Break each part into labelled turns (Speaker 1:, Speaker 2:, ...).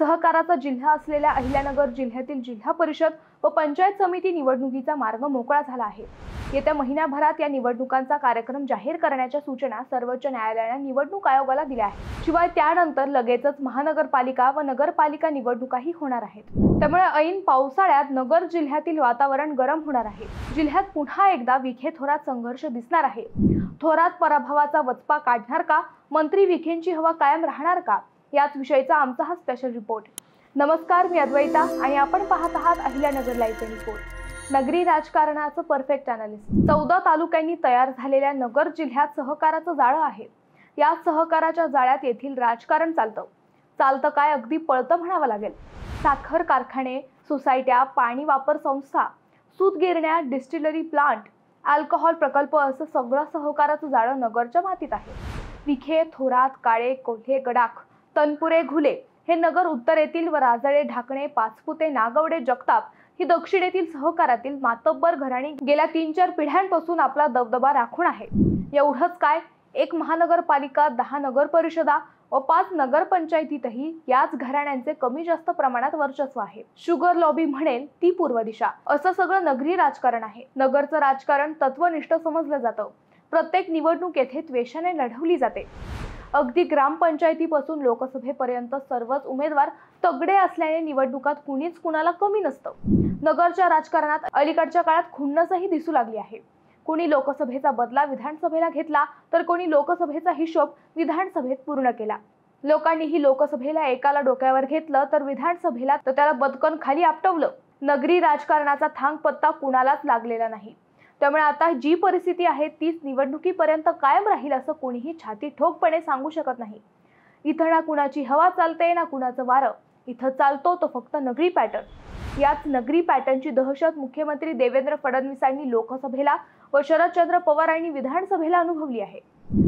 Speaker 1: सहकाराचा जिल्हा असलेल्या अहिल्यानगर जिल्ह्यातील जिल्हा परिषद व पंचायत समिती निवडणुकीचा मार्ग मोकळा झाला आहे। येत्या महिन्याभरात या निवडणुकांचा कार्यक्रम जाहीर करण्याच्या सूचना सर्वोच्च न्यायालयाने निवडणूक आयोगाला दिल्या आहेत। शिवाय त्यानंतर लगेचच महानगरपालिका व नगरपालिका निवडणुकाही होणार आहेत। त्यामुळे ऐन पावसाळ्यात नगर जिल्ह्यातील वातावरण गरम होणार आहे। जिल्ह्यात पुन्हा एकदा विखे थोरात संघर्ष दिसणार आहे। थोरात पराभवाचा वचपा काढणार का? मंत्री विखेंची हवा कायम राहणार का? याच विषयीचा आमचा हा स्पेशल रिपोर्ट। नमस्कार, मी अद्वैता आणि आपण पाहत आहात अहिल्यानगर लाईव्ह रिपोर्ट। नगरी राजकारणाचं परफेक्ट अनालिसिस। 14 तालुक्यांनी तयार झालेल्या नगर जिल्ह्यात सहकाराचं जाळं आहे। या सहकाराच्या जाळ्यात येथील राजकारण चालतं काय, अगदी पळतं म्हणावं लागेल। साखर कारखाने, सोसायट्या, पाणी वापर संस्था, सूतगिरण्या, डिस्टिलरी प्लांट, अल्कोहोल प्रकल्प असं सगळं सहकाराचं जाळं नगरच्या मातीत आहे। विखे, थोरात, काळे, कोल्हे, गडाख, तनपुरे, घुले हे नगर उत्तरेतील व राजळे, ढाकणे, पाचपुते, नागवडे, जगताप ही दक्षिणेतील सहकारातील मातब्बर घराणी गेल्या 3-4 पिढ्यांपासून आपला दबदबा राखून आहे। एवढंच काय, 1 महानगरपालिका, 10 नगर परिषदा व 5 नगरपंचायतीतही याच घराण्यांचे कमी जास्त प्रमाणात वर्चस्व आहे। शुगर लॉबी म्हणेल ती पूर्व दिशा, असं सगळं नगरी राजकारण आहे। नगरचं राजकारण तत्वनिष्ठ समजलं जातं। प्रत्येक निवडणूक येथे द्वेषाने लढवली जाते। अगदी ग्रामपंचायतीपासून लोकसभेपर्यंत सर्वच उमेदवार तगडे असल्याने निवडणुकात कुणीच कुणाला कमी नसतं। नगरच्या राजकारणात अलीकडच्या काळात खुन्नसही दिसू लागली आहे। कोणी लोकसभेचा बदला विधानसभेला घेतला तर कोणी लोकसभेचा हिशोब विधानसभेत पूर्ण केला। लोकांनीही लोकसभेला एकाला डोक्यावर घेतलं तर विधानसभेला तर त्याला बदकन खाली आपटवलं। नगरी राजकारणाचा थांग पत्ता कुणालाच लागलेला नाही। त्यामुळे आता जी परिस्थिती आहे तीच निवडणुकीपर्यंत कायम राहील असं कोणीही छाती ठोकपणे सांगू शकत नाही। इथं ना कुणाची हवा चालते ना कुणाचं वारं, इथं चालतो तो फक्त नगरी पॅटर्न। याच नगरी पॅटर्नची दहशत मुख्यमंत्री देवेंद्र फडणवीसांनी लोकसभेला व शरदचंद्र पवारांनी विधानसभेला अनुभवली आहे।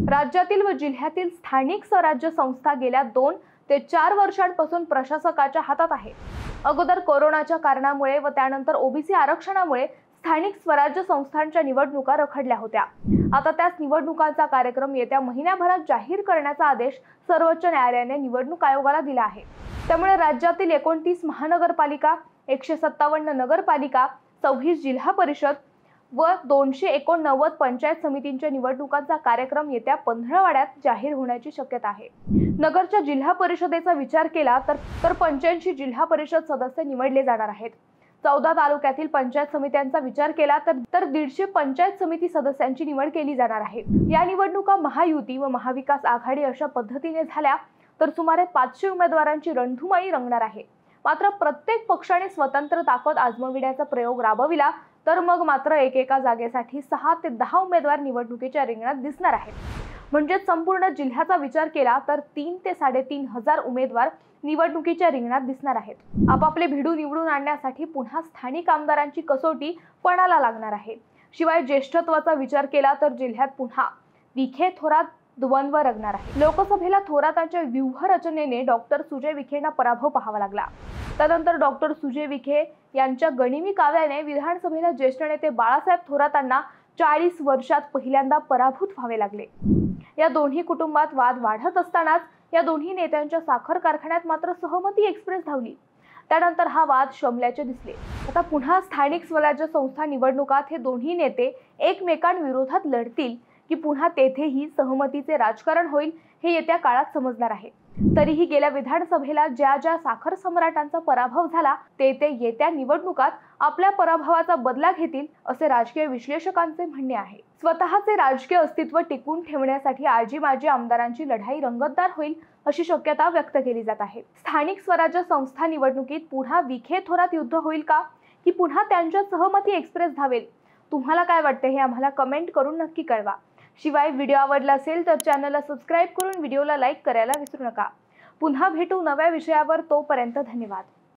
Speaker 1: राज्यातील व जिल्ह्यातील स्थानिक स्वराज्य संस्था गेल्या 2 ते 4 वर्षांपासून प्रशासकाच्या हातात आहे। अगोदर कोरोनाच्या कारणामुळे व त्यानंतर ओबीसी आरक्षणामुळे स्थानिक स्वराज्य संस्थांच्या निवडणुका रखडल्या होत्या। आता त्याच निवडणुकांचा कार्यक्रम येत्या महिन्याभरात जाहीर करण्याचा आदेश सर्वोच्च न्यायालयाने निवडणूक आयोगाला दिला आहे। त्यामुळे राज्यातील 29 महानगरपालिका, 157 नगरपालिका, 26 जिल्हा परिषद व 289 पंचायत समितींच्या निवडणुकांचा कार्यक्रम येत्या 15 जाहीर होण्याची शक्यता आहे। नगरच्या जिल्हा परिषदेचा विचार केला तर 85 जिल्हा परिषद सदस्य निवडले जाणार आहेत। 14 तालुक्यातील पंचायत समित्यांचा विचार केला तर 150 पंचायत समिती सदस्यांची निवड केली जाणार आहे। या निवडणुका महायुती व महाविकास आघाडी अशा पद्धतीने झाल्या तर सुमारे 500 उमेदवारांची रणधुमाळी रंगणार आहे। मात्र प्रत्येक पक्षाने स्वतंत्र ताकद आजमाविण्याचा प्रयोग राबविला तर मग मात्र एकेका जागेसाठी 6 ते 10 उमेदवार निवडणुकीच्या रिंगणात दिसणार आहेत। म्हणजे संपूर्ण जिल्ह्याचा विचार केला तर 3 ते 3.5 हजार उमेदवार निवडणुकीच्या रिंगणात दिसणार आहेत। आपापले भिडू निवडून आणण्यासाठी पुन्हा स्थानिक आमदारांची कसोटी पणाला लागणार आहे। शिवाय ज्येष्ठत्वाचा विचार केला तर जिल्ह्यात पुन्हा विखे थोरात द्वंद्व रंगणार आहे। लोकसभेला थोरातांच्या व्यूहरचनेने डॉक्टर सुजय विखेंना पराभव पाहावा लागला। त्यानंतर डॉक्टर सुजय विखे यांच्या गनिमी काव्याने विधानसभेला ज्येष्ठ नेते बाळासाहेब थोरातांना 40 वर्षात पहिल्यांदा पराभूत व्हावे लागले। या दोन्ही कुटुंबात वाद वाढत असतानाच या दोन्ही नेत्यांच्या साखर कारखान्यात मात्र सहमती एक्सप्रेस धावली। त्यानंतर हा वाद शमल्याचे दिसले। आता पुन्हा स्थानिक स्वराज्य संस्था निवडणुकात हे दोन्ही नेते एकमेकांविरोधात लढतील की पुन्हा तेथेही सहमतीचे राजकारण होईल हे येत्या काळात समजणार आहे। तरीही गेल्या विधानसभेला ज्या साखर सम्राटांचा पराभव झाला ते येत्या निवडणुकात आपल्या पराभवाचा बदला घेतील असे राजकीय विश्लेषकांचे म्हणणे आहे। स्वतःचे राजकीय अस्तित्व टिकून ठेवण्यासाठी आजी आमदारांची लढाई रंगतदार होईल अशी शक्यता व्यक्त केली जात आहे। स्थानिक स्वराज्य संस्था निवडणुकीत पुन्हा विखे थोरात युद्ध होईल का की पुन्हा त्यांच्या सहमती एक्सप्रेस धावेल? तुम्हाला काय वाटते हे आम्हाला कमेंट करून नक्की कळवा। शिवाय व्हिडिओ आवडला असेल तर चॅनलला सबस्क्राईब करून व्हिडिओला लाईक करायला विसरू नका। पुन्हा भेटू नव्या विषयावर, तोपर्यंत धन्यवाद।